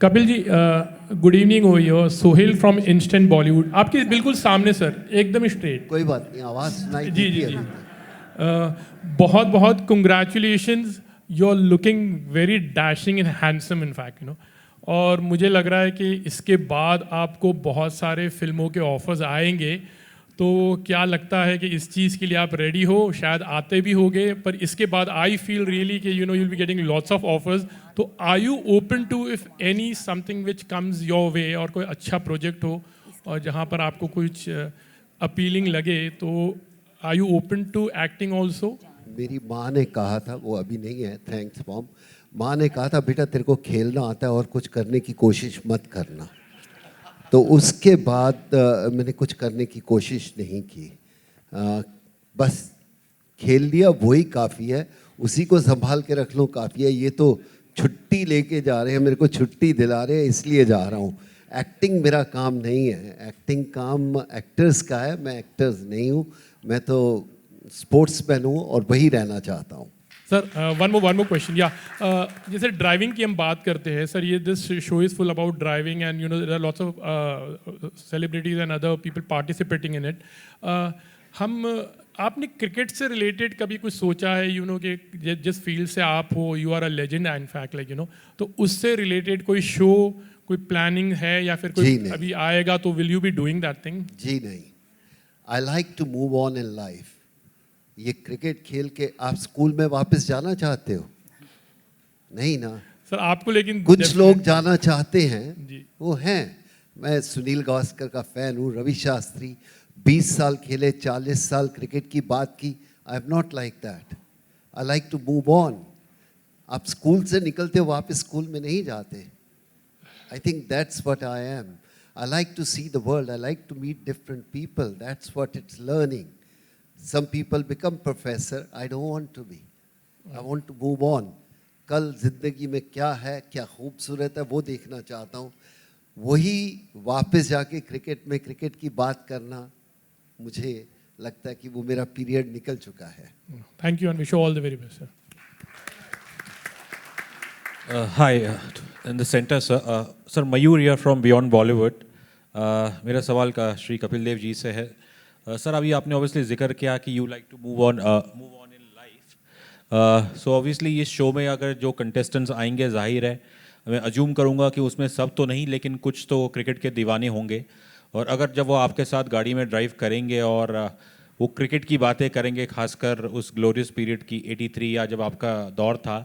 Kapil ji, good evening हो यो Sohail from instant Bollywood. आपके बिल्कुल सामने सर, एकदम स्ट्रेट। कोई बात नहीं, आवाज़ सुनाई जी देती जी है जी। अभी तक। बहुत बहुत congratulations, you are looking very dashing and handsome in fact, और मुझे लग रहा है कि इसके बाद आपको बहुत सारे फिल्मों के ऑफर्स आएंगे। तो क्या लगता है कि इस चीज़ के लिए आप रेडी हो? शायद आते भी होगे, पर इसके बाद आई फील रियली कि you will be getting lots of offers. तो are you open to if any something which comes your way, और कोई अच्छा प्रोजेक्ट हो और जहाँ पर आपको कुछ अपीलिंग लगे, तो are you open to acting also? मेरी माँ ने कहा था, वो अभी नहीं है, थैंक्स मॉम। माँ ने कहा था बेटा तेरे को खेलना आता है और कुछ करने की कोशिश मत करना। तो उसके बाद मैंने कुछ करने की कोशिश नहीं की। बस खेल लिया, वही काफ़ी है, उसी को संभाल के रख लो काफ़ी है। ये तो छुट्टी लेके जा रहे हैं, मेरे को छुट्टी दिला रहे हैं इसलिए जा रहा हूँ। एक्टिंग मेरा काम नहीं है, एक्टिंग काम एक्टर्स का है, मैं एक्टर्स नहीं हूँ। मैं तो स्पोर्ट्समैन हूँ और वही रहना चाहता हूँ। सर वन मोर क्वेश्चन, या जैसे ड्राइविंग की हम बात करते हैं सर, ये this show is full about driving and there are lots of celebrities and other people participating in it. आपने क्रिकेट से रिलेटेड कभी कुछ सोचा है, कि जिस फील्ड से आप हो, you are a legend in fact, like तो उससे रिलेटेड कोई शो, कोई प्लानिंग है, या फिर कोई अभी आएगा तो will you be doing that thing? जी नहीं, I like to move on in life. ये क्रिकेट खेल के आप स्कूल में वापस जाना चाहते हो? नहीं ना सर, आपको लेकिन कुछ लोग जाना चाहते हैं जी। वो हैं। मैं सुनील गावस्कर का फैन हूँ, रवि शास्त्री 20 साल खेले, 40 साल क्रिकेट की बात की। I am not like that, I like to move on. आप स्कूल से निकलते हो, वापस स्कूल में नहीं जाते। I think that's what I am. I like to see the world, I like to meet different people, that's what it's learning. Some people become professor. I don't want to be. I want to move on. कल जिंदगी में क्या है, क्या खूबसूरत है, वो देखना चाहता हूँ। वही वापस जाके क्रिकेट में क्रिकेट की बात करना, मुझे लगता है कि वो मेरा पीरियड निकल चुका है। Thank you and wish you all the very best sir. Hi, in the center, sir. Sir, Mayur here from Beyond Bollywood. मेरा सवाल का श्री कपिल देव जी से है। सर, अभी आपने ऑब्वियसली जिक्र किया कि you like to move on in life. So obviously इस शो में अगर जो कंटेस्टेंट्स आएंगे, जाहिर है मैं अज्यूम करूंगा कि उसमें सब तो नहीं, लेकिन कुछ तो क्रिकेट के दीवाने होंगे। और अगर जब वो आपके साथ गाड़ी में ड्राइव करेंगे और वो क्रिकेट की बातें करेंगे, खासकर उस ग्लोरियस पीरियड की 83 या जब आपका दौर था,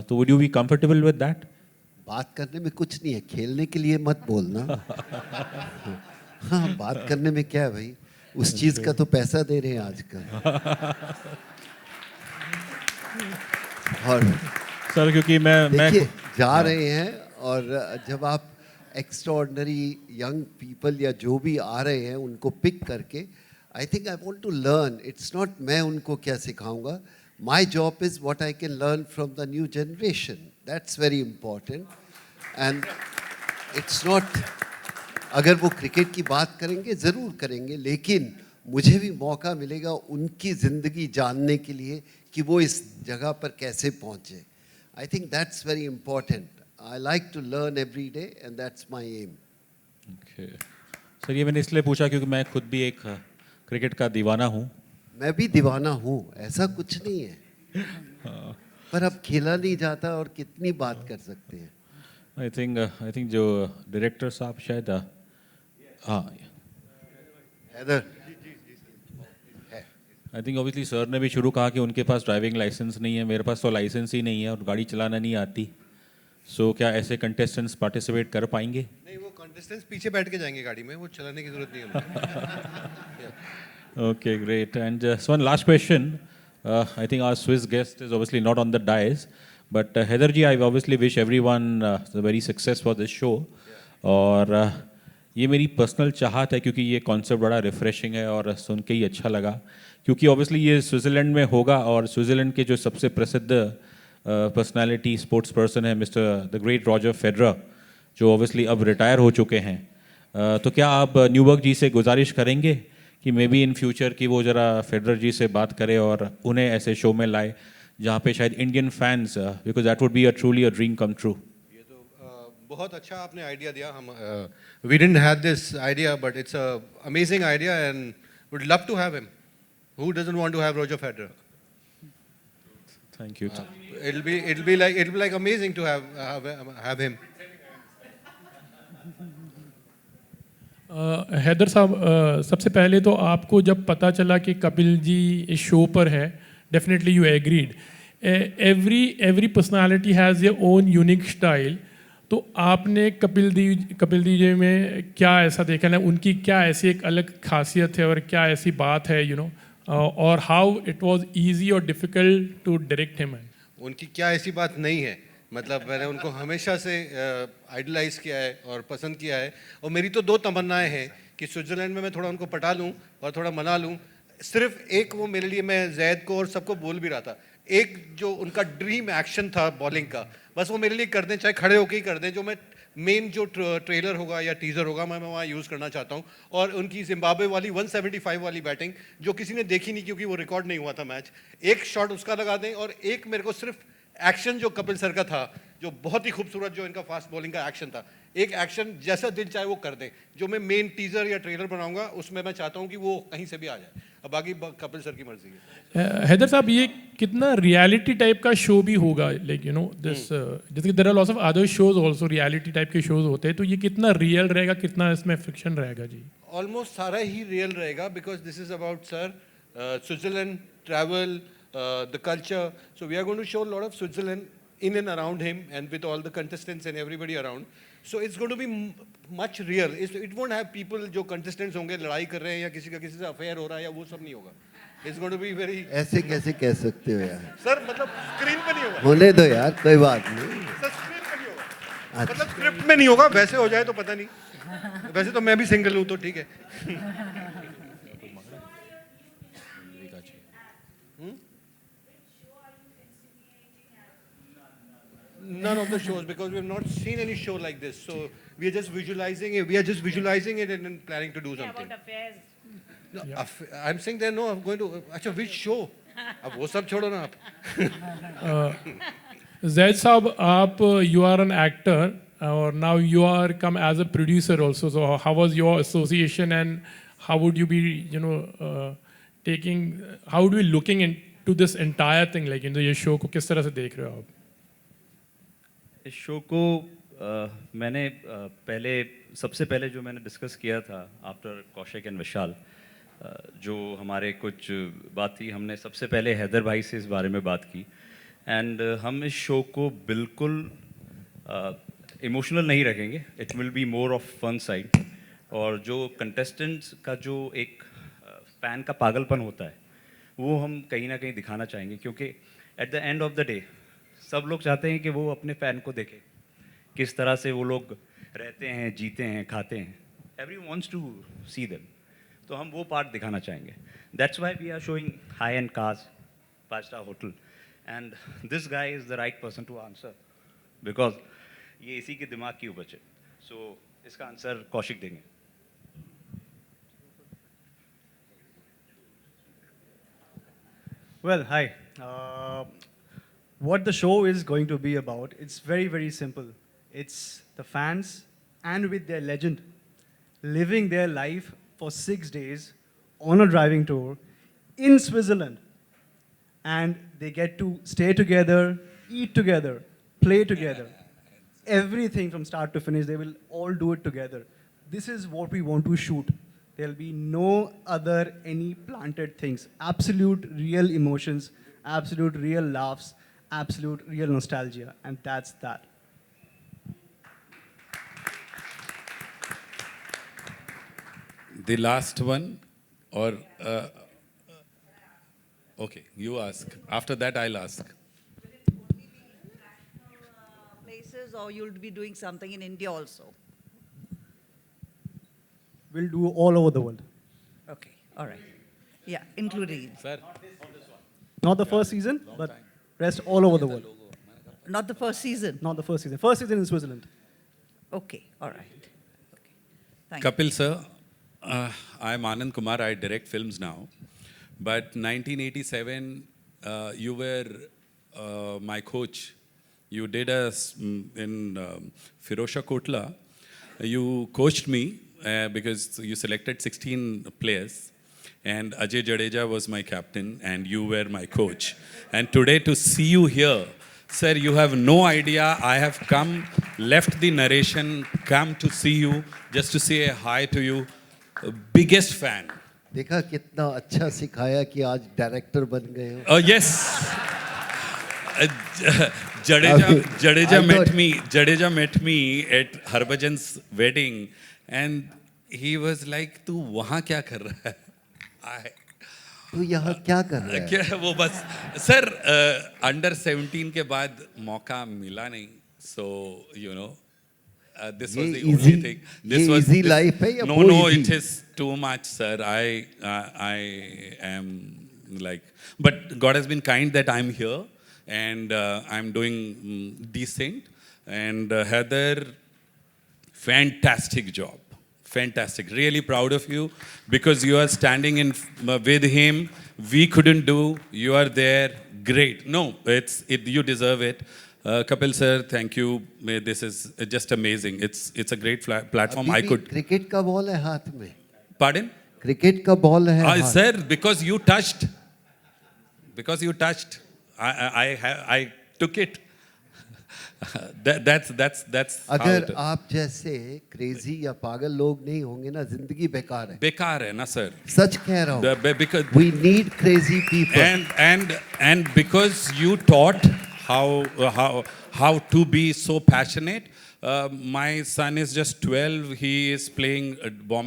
तो would you be comfortable with that? बात करने में कुछ नहीं है, खेलने के लिए मत बोलना। हाँ, बात करने में क्या है भाई, उस चीज का तो पैसा दे रहे हैं आजकल। और सर, क्योंकि मैं जा रहे हैं, और जब आप एक्स्ट्राऑर्डिनरी यंग पीपल या जो भी आ रहे हैं उनको पिक करके, I think I want to learn. It's not मैं उनको क्या सिखाऊंगा, my job is what I can learn from the new generation, that's very important. And it's not, अगर वो क्रिकेट की बात करेंगे ज़रूर करेंगे, लेकिन मुझे भी मौका मिलेगा उनकी ज़िंदगी जानने के लिए कि वो इस जगह पर कैसे पहुँचे। I think that's very important. I like to learn every day and that's my aim. Sir, ये मैंने इसलिए पूछा क्योंकि मैं खुद भी एक क्रिकेट का दीवाना हूँ। मैं भी दीवाना हूँ, ऐसा कुछ नहीं है। पर अब खेला नहीं जाता और कितनी बात कर सकते हैं। आई थिंक जो डायरेक्टर साहब शायद, हाँ, Haider, I think obviously sir ने भी शुरू कहा कि उनके पास ड्राइविंग लाइसेंस नहीं है, मेरे पास तो लाइसेंस ही नहीं है और गाड़ी चलाना नहीं आती। सो क्या ऐसे कंटेस्टेंट्स पार्टिसिपेट कर पाएंगे? नहीं, वो कंटेस्टेंट्स पीछे बैठ के जाएंगे गाड़ी में, वो चलाने की जरूरत नहीं है उनको। Okay, great. And so one last question. I think our Swiss guest is obviously not on the dais, but Heather ji, I obviously wish everyone the very success for this show. और ये मेरी personal चाहत है क्योंकि ये concept बड़ा refreshing है और सुन के ही अच्छा लगा, क्योंकि ऑब्वियसली ये स्विट्ज़रलैंड में होगा और स्विट्ज़रलैंड के जो सबसे प्रसिद्ध पर्सनालिटी स्पोर्ट्स पर्सन है mister the great Roger Federer, जो ऑब्वियसली अब रिटायर हो चुके हैं। तो क्या आप न्यूबर्ग जी से गुजारिश करेंगे कि मे बी इन फ्यूचर कि वो ज़रा फेडरर जी से बात करें और उन्हें ऐसे शो में लाए जहाँ पे शायद Indian fans, because that would be a truly a dream come true. ये तो बहुत अच्छा आपने आइडिया दिया. हम we didn't have this idea, but it's a amazing idea and would love to have him. Who doesn't want to have Roger Federer? Thank you. It'll be like amazing to have him. Haider साहब, सबसे पहले तो आपको जब पता चला कि कपिल जी इस शो पर है, definitely you agreed. Every personality has your own unique style. तो आपने कपिल जी में क्या ऐसा देखा ना, उनकी क्या ऐसी एक अलग खासियत है और क्या ऐसी बात है, और हाउ इट वाज इजी और डिफिकल्ट टू डायरेक्ट हिम? उनकी क्या ऐसी बात नहीं है, मतलब मैंने उनको हमेशा से आइडलाइज किया है और पसंद किया है. और मेरी तो 2 तमन्नाएं हैं कि स्विट्ज़रलैंड में मैं थोड़ा उनको पटा लूं और थोड़ा मना लूं. सिर्फ एक वो मेरे लिए, मैं जैद को और सबको बोल भी रहा था, एक जो उनका ड्रीम एक्शन था बॉलिंग का, बस वो मेरे लिए कर दें, चाहे खड़े होकर ही कर दें. जो मैं मेन जो ट्रेलर होगा या टीज़र होगा मैं वहाँ यूज़ करना चाहता हूँ. और उनकी जिम्बाब्वे वाली 175 वाली बैटिंग जो किसी ने देखी नहीं क्योंकि वो रिकॉर्ड नहीं हुआ था मैच, एक शॉट उसका लगा दें. और एक मेरे को सिर्फ एक्शन जो कपिल सर का था, जो बहुत ही खूबसूरत जो इनका फास्ट बॉलिंग का एक्शन था, एक एक्शन जैसा दिल चाहे वो कर दें. जो मैं मेन टीजर या ट्रेलर बनाऊंगा उसमें मैं चाहता हूँ कि वो कहीं से भी आ जाए. अब बाकी कपिल सर की मर्जी है. हैदर साहब, ये कितना रियलिटी टाइप का शो भी होगा, लाइक दिस, जैसे there are lots of other shows also reality type के शोज होते हैं, तो ये कितना रियल रहेगा, कितना इसमें फिक्शन रहेगा जी? ऑलमोस्ट सारा ही रियल रहेगा, because this is about sir Switzerland travel, the culture. So we are going to show a lot of Switzerland in and around him and with all the contestants and everybody around. So it's going to be much real. It won't have people जो contestants होंगे लड़ाई कर रहे हैं या किसी का किसी से अफेयर हो रहा है या वो सब नहीं होगा. It's going to be very. ऐसे कैसे कह सकते हो यार? सर मतलब स्क्रीन पे नहीं होगा. होने दो यार, कोई बात नहीं. सर स्क्रीन पे नहीं होगा. मतलब स्क्रिप्ट में नहीं होगा. वैसे हो जाए तो पता नहीं. वैसे तो मैं भी सिंगल हूँ तो ठीक है. None of the shows, because we have not seen any show like this. So we are just visualizing it. We are just visualizing it and then planning to do something. About affairs. No, I'm saying that no, I'm going to. अच्छा, which show? अब वो सब छोड़ो ना आप. जैद साहब, आप you are an actor और now you are come as a producer also. So how was your association and how would you be taking, how would be looking into this entire thing, like ये show को किस तरह से देख रहे हो आप? इस शो को मैंने सबसे पहले जो मैंने डिस्कस किया था आफ्टर कौशिक एंड विशाल, जो हमारे कुछ बात थी, हमने सबसे पहले हैदर भाई से इस बारे में बात की. एंड हम इस शो को बिल्कुल इमोशनल नहीं रखेंगे. It will be more of fun side. और जो कंटेस्टेंट्स का जो एक फैन का पागलपन होता है वो हम कहीं ना कहीं दिखाना चाहेंगे, क्योंकि at the end of the day सब लोग चाहते हैं कि वो अपने फ़ैन को देखें, किस तरह से वो लोग रहते हैं, जीते हैं, खाते हैं. Every wants to see them. तो हम वो पार्ट दिखाना चाहेंगे. That's why we are showing high end cars, 5-star hotel. And this guy is the right person to answer, because ये इसी के दिमाग की उपज है. सो इसका आंसर कौशिक देंगे. Well, hi. What the show is going to be about, it's very, very simple. It's the fans and with their legend living their life for 6 days on a driving tour in Switzerland. And they get to stay together, eat together, play together. Everything from start to finish, they will all do it together. This is what we want to shoot. There'll be no other any planted things. Absolute real emotions, absolute real laughs, absolute real nostalgia, and that's that. The last one, or okay, you ask. After that, I'll ask. Places, or you'll be doing something in India also? We'll do all over the world. Okay, all right. Yeah, including. Sir, Not the first season, but rest all over the world. Not the first season. Not the first season. First season in Switzerland. Okay, all right. Okay. Thank you. Kapil sir, I'm Anand Kumar. I direct films now. But 1987, you were my coach You did in Firosha Kotla. You coached me because you selected 16 players, and Ajay Jadeja was my captain, and you were my coach. And today to see you here, sir, you have no idea. I have come, left the narration, come to see you, just to say hi to you. Biggest fan. देखा कितना अच्छा सिखाया कि आज director बन गए हो. Yes. Jadeja I thought- Jadeja met me at Harbhajan's wedding, and he was like, "तू वहाँ क्या कर रहा है?" तू यहाँ क्या कर रहा है? क्या वो बस सर अंडर 17 के बाद मौका मिला नहीं, so you know this was ये the only easy- thing. ये easy life है या no वो no easy? it is too much, sir. I am like, but God has been kind that I'm here, and I'm doing decent. And Heather, fantastic job. Fantastic. Really proud of you because you are standing in with him. We couldn't do. You are there. Great. No, you deserve it. Kapil sir, thank you. This is just amazing. It's a great platform. I अभी भी could. Cricket का ball है हाथ में. Pardon? Cricket का ball है हाथ. Sir, because you touched. Because you touched. I took it. That's how अगर it is. आप जैसे क्रेजी या पागल लोग नहीं होंगे ना, जिंदगी बेकार है. बेकार है ना सर. सच कह रहा हूँ. Because We need crazy people. and because you taught how to be so passionate. My son is just 12. He is playing Bombay